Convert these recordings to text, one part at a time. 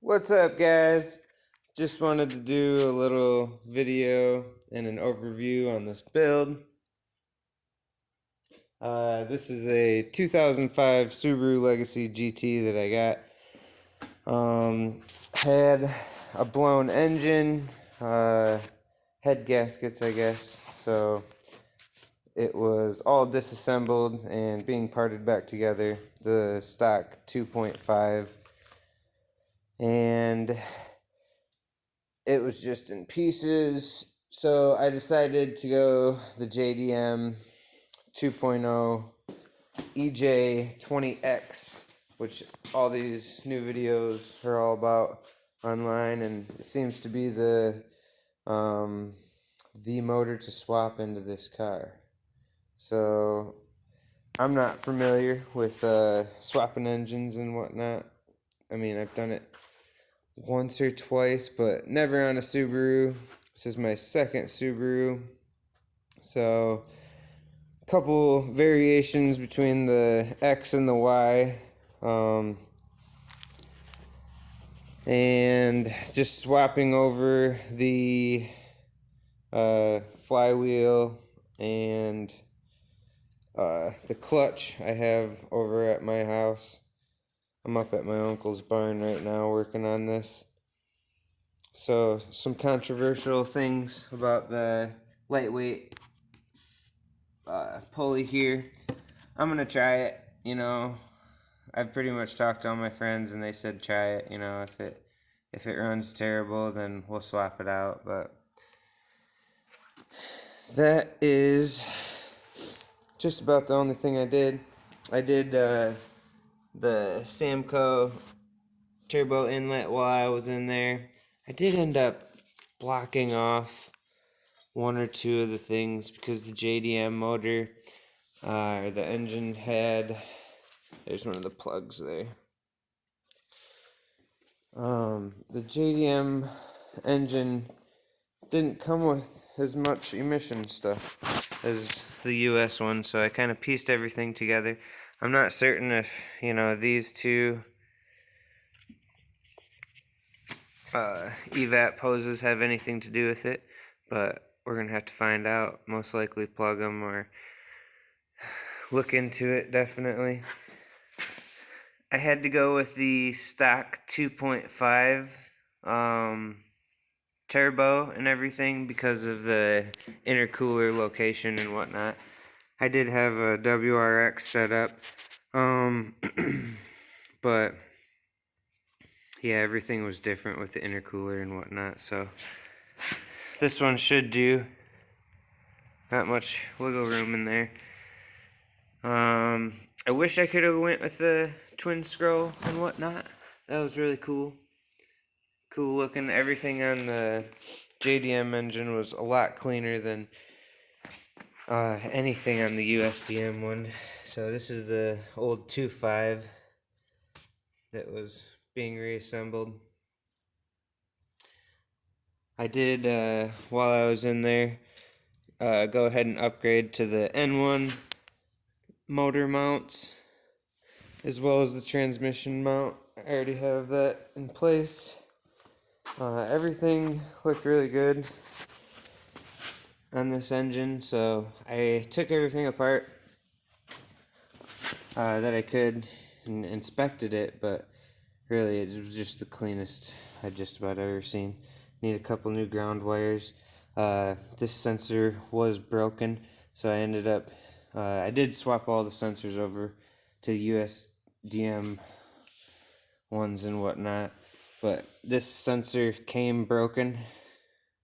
What's up, guys? Just wanted to do a little video and an overview on this build. This is a 2005 Subaru Legacy GT that I got. Had a blown engine, head gaskets, I guess. So it was all disassembled and being parted back together. The stock 2.5. And it was just in pieces, so I decided to go the JDM 2.0 ej20x, which all these new videos are all about online, and it seems to be the motor to swap into this car. So I'm not familiar with swapping engines and whatnot. I mean, I've done it once or twice, but never on a Subaru. This is my second Subaru. So, a couple variations between the X and the Y. And just swapping over the flywheel and the clutch I have over at my house. I'm up at my uncle's barn right now working on this. So, some controversial things about the lightweight pulley here. I'm going to try it, I've pretty much talked to all my friends and they said try it, if it runs terrible then we'll swap it out, but that is just about the only thing I did. I did the Samco turbo inlet while I was in there. I did end up blocking off one or two of the things because the JDM motor or the engine had, there's one of the plugs there. The JDM engine didn't come with as much emission stuff as the US one, so I kind of pieced everything together. I'm not certain if, these two evap hoses have anything to do with it, but we're gonna have to find out. Most likely plug them or look into it. Definitely I had to go with the stock 2.5 turbo and everything because of the intercooler location and whatnot. I did have a WRX set up, but yeah, everything was different with the intercooler and whatnot, so this one should do. Not much wiggle room in there. I wish I could have went with the twin scroll and whatnot. That was really cool. Cool looking. Everything on the JDM engine was a lot cleaner than anything on the USDM one. So this is the old 2.5 that was being reassembled. I did, while I was in there, go ahead and upgrade to the N1 motor mounts as well as the transmission mount. I already have that in place. Everything looked really good on this engine, so I took everything apart that I could and inspected it, but really it was just the cleanest I'd just about ever seen. Need a couple new ground wires. This sensor was broken, so I ended up I did swap all the sensors over to USDM ones and whatnot, but this sensor came broken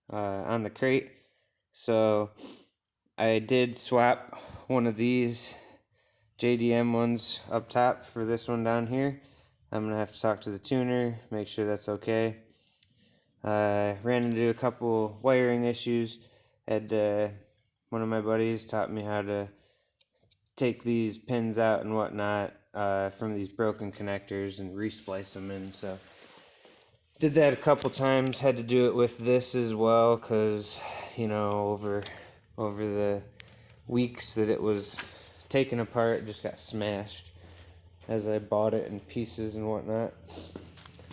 on the crate, so I did swap one of these JDM ones up top for this one down here. I'm gonna have to talk to the tuner, make sure that's okay. Ran into a couple wiring issues. Had one of my buddies taught me how to take these pins out and whatnot from these broken connectors and resplice them in. So did that a couple times. Had to do it with this as well because over the weeks that it was taken apart, it just got smashed as I bought it in pieces and whatnot.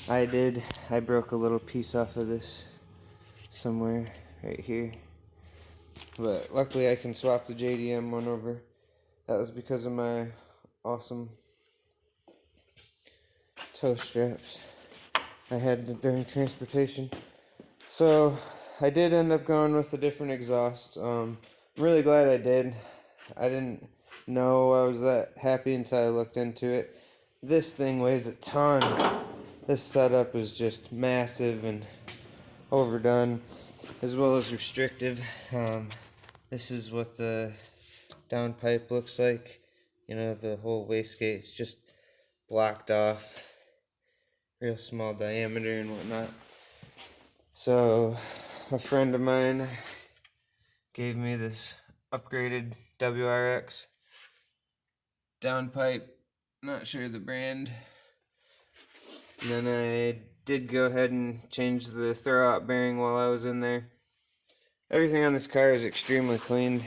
I broke a little piece off of this somewhere right here. But luckily I can swap the JDM one over. That was because of my awesome toe straps I had during transportation. So I did end up going with a different exhaust. I'm really glad I did. I didn't know I was that happy until I looked into it. This thing weighs a ton. This setup is just massive and overdone, as well as restrictive. This is what the downpipe looks like. You know, the whole wastegate's just blocked off, real small diameter and whatnot. So a friend of mine gave me this upgraded WRX downpipe, not sure the brand. And then I did go ahead and change the throwout bearing while I was in there. Everything on this car is extremely clean.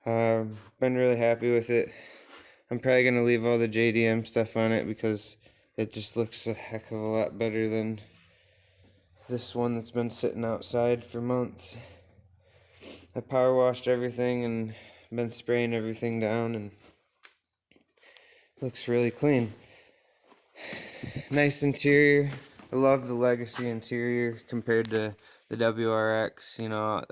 Been really happy with it. I'm probably going to leave all the JDM stuff on it because it just looks a heck of a lot better than this one that's been sitting outside for months. I power washed everything and been spraying everything down, and looks really clean. Nice interior. I love the Legacy interior compared to the WRX. You know,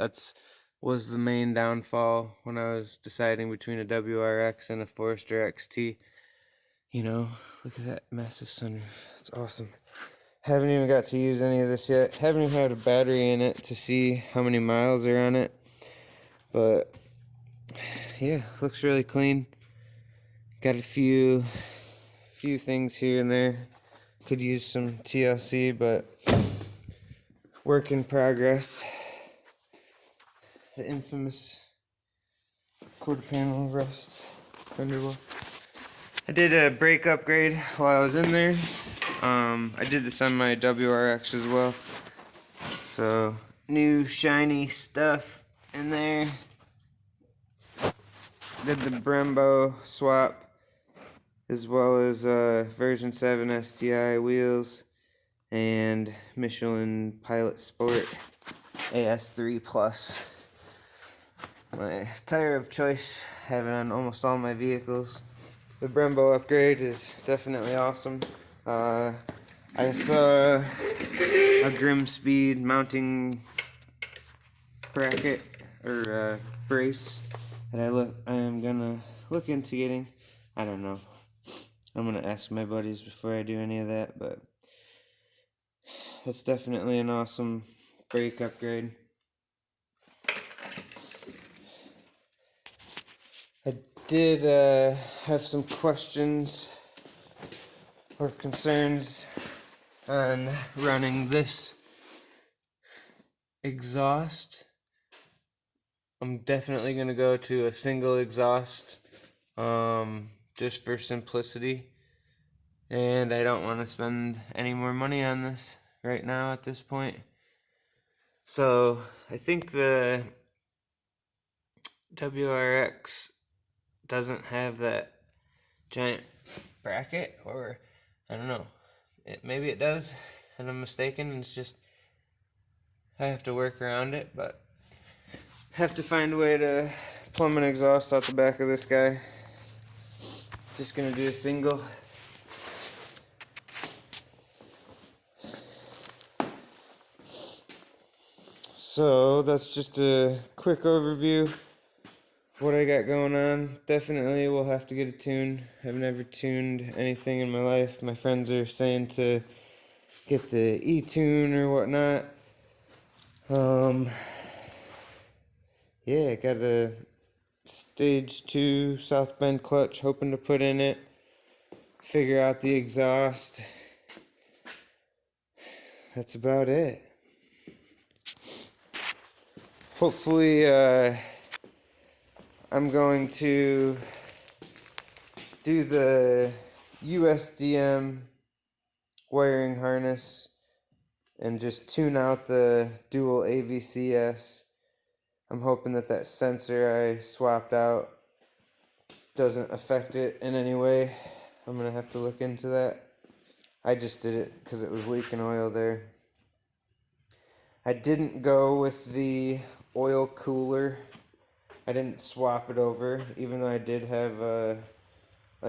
was the main downfall when I was deciding between a WRX and a Forester XT. You know, look at that massive sunroof. It's awesome. Haven't even got to use any of this yet. Haven't even had a battery in it to see how many miles are on it. But yeah, looks really clean. Got a few things here and there. Could use some TLC, but work in progress. The infamous quarter panel rust Thunderbolt. I did a brake upgrade while I was in there. I did this on my WRX as well. So new shiny stuff in there. Did the brembo swap, as well as version 7 STI wheels and Michelin Pilot Sport AS3 Plus. My tire of choice, have it on almost all my vehicles. The brembo upgrade is definitely awesome. I saw a Grimm Speed mounting bracket or brace that I am gonna look into getting. I don't know. I'm gonna ask my buddies before I do any of that, but that's definitely an awesome brake upgrade. I did have some questions or concerns on running this exhaust. I'm definitely going to go to a single exhaust just for simplicity, and I don't want to spend any more money on this right now at this point. So I think the WRX doesn't have that giant bracket, or I don't know, maybe it does and I'm mistaken. It's just I have to work around it, but have to find a way to plumb an exhaust out the back of this guy. Just gonna do a single. So that's just a quick overview of what I got going on. Definitely will have to get a tune. I've never tuned anything in my life. My friends are saying to get the e-tune or whatnot. Yeah, got a stage 2 South Bend clutch, hoping to put in it. Figure out the exhaust. That's about it. Hopefully, I'm going to do the usdm wiring harness and just tune out the dual avcs. I'm hoping that sensor I swapped out doesn't affect it in any way. I'm gonna have to look into that. I just did it because it was leaking oil there. I didn't go with the oil cooler. I didn't swap it over, even though I did have a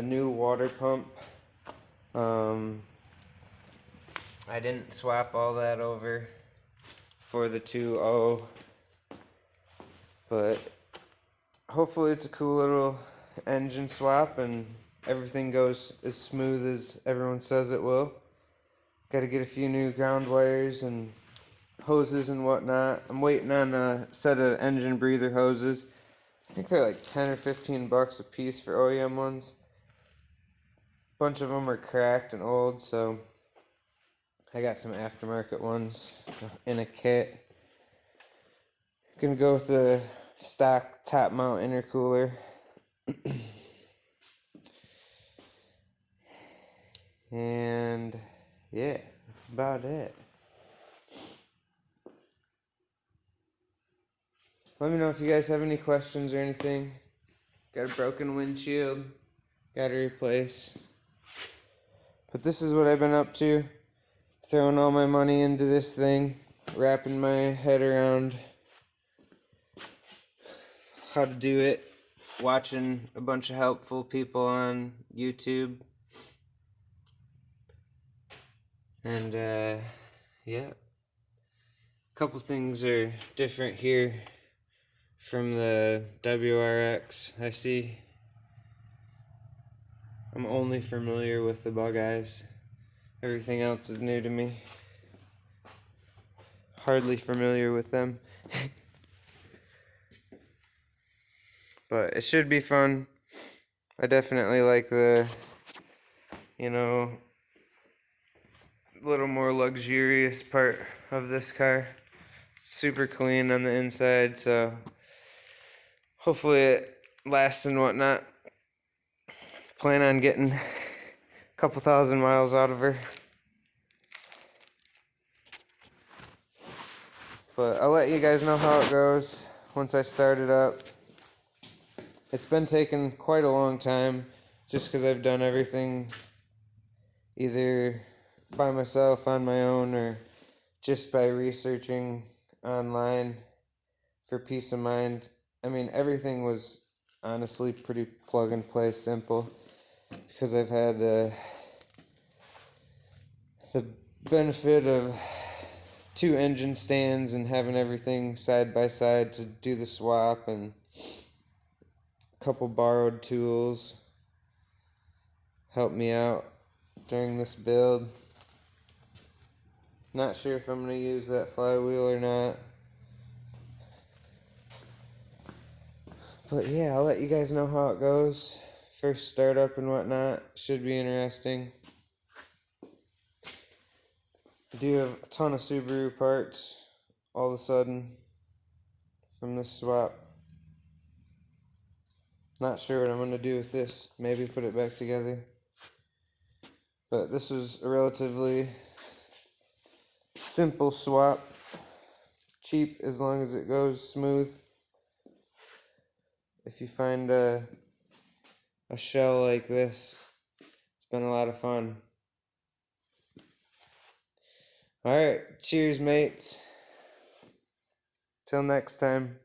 new water pump. I didn't swap all that over for the 2.0, but hopefully it's a cool little engine swap and everything goes as smooth as everyone says it will. Got to get a few new ground wires and hoses and whatnot. I'm waiting on a set of engine breather hoses. I think they're like 10 or 15 bucks a piece for OEM ones. A bunch of them are cracked and old, so I got some aftermarket ones in a kit. Gonna go with the stock top mount intercooler. And yeah, that's about it. Let me know if you guys have any questions or anything. Got a broken windshield, gotta replace. But this is what I've been up to. Throwing all my money into this thing, wrapping my head around how to do it, watching a bunch of helpful people on YouTube. And yeah, a couple things are different here from the WRX. I see I'm only familiar with the bug eyes. Everything else is new to me. Hardly familiar with them. But it should be fun. I definitely like the, little more luxurious part of this car. It's super clean on the inside, so hopefully it lasts and whatnot. Plan on getting a couple thousand miles out of her. But I'll let you guys know how it goes once I start it up. It's been taking quite a long time just because I've done everything either by myself on my own or just by researching online for peace of mind. I mean, everything was honestly pretty plug and play simple because I've had the benefit of 2 engine stands and having everything side by side to do the swap, and a couple borrowed tools helped me out during this build. Not sure if I'm going to use that flywheel or not. But yeah, I'll let you guys know how it goes. First startup and whatnot. Should be interesting. I do have a ton of Subaru parts all of a sudden from this swap. Not sure what I'm going to do with this. Maybe put it back together. But this was a relatively simple swap. Cheap as long as it goes smooth. If you find a shell like this, it's been a lot of fun. Alright, cheers mates. Till next time.